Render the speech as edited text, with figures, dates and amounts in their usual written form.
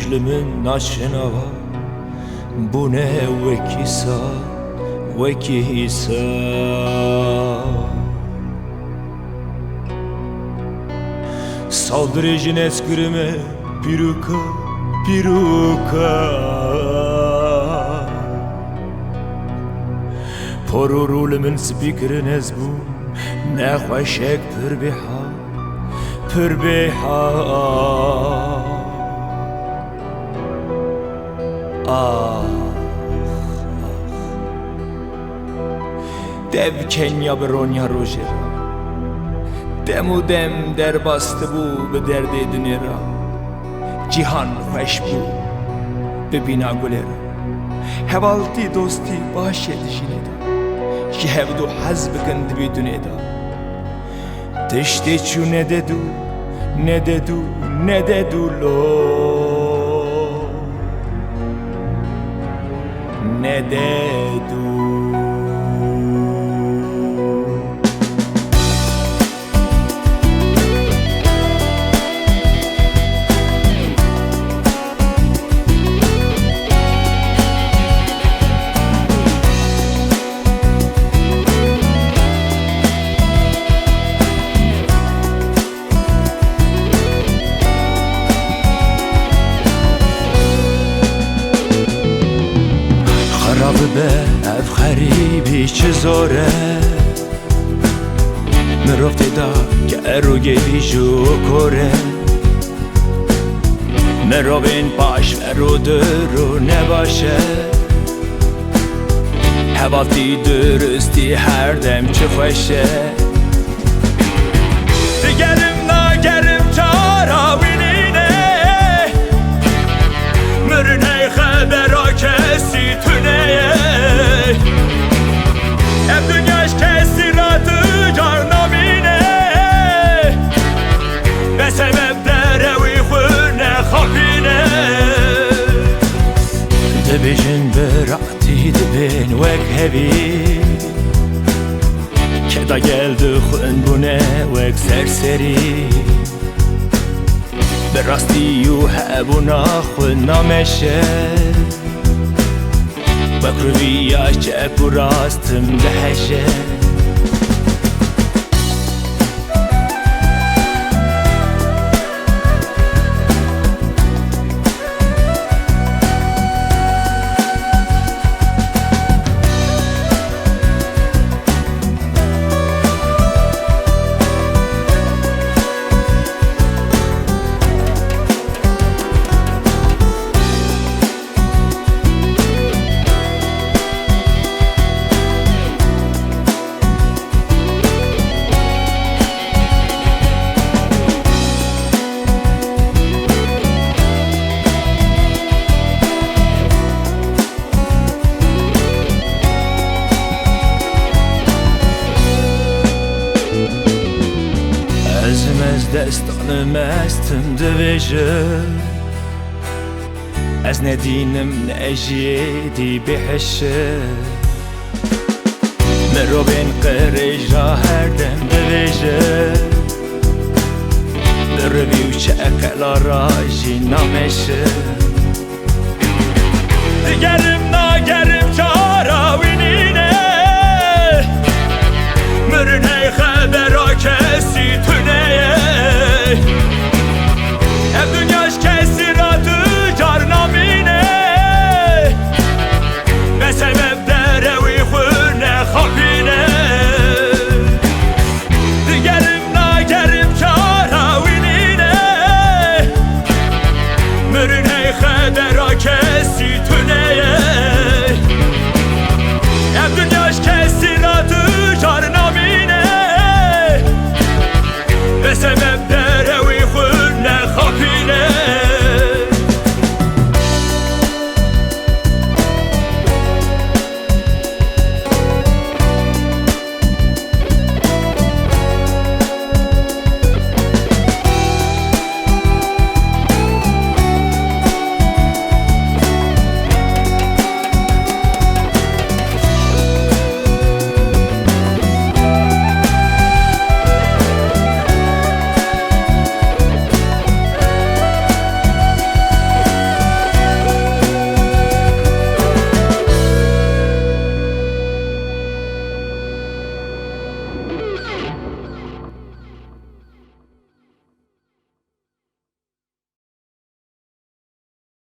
rojlumun naşınava bu ne vekisa vekisa Saldırıcın eskrime piruka Porurulumun spikerin ezbu ne xoşek pürbeha Dev Kenya Bronya Rojera Demu dem der bastı bu be derde dünera Cihan hoş bu be bina gulera Hevalti dosti baş edişine Ki hevdu haz bikend bi düneda Teşte çu ne dedu lo Ne dedu به اف خریبی چه زاره مرافتی دا که رو گلی جو کره مرابین باش و رو درو نباشه حواتی درستی هر دم چه خوشه دیگرم نگرم چارا بینینه مرنه خبرا کسی تونه Ev dünyaş kesiratı carnamine Ve sebeplere uyğune xapine Dibijin berati dibin vek hevi Keda geldi xun bune vek serseri Berasti yu hebuna xun nameşe Bakruviya çek bu rastım dehşe Destanım estim divije Ez nedinim nejidi bihşe Merobin qirija her dem divije Derviu çekela raji nameşe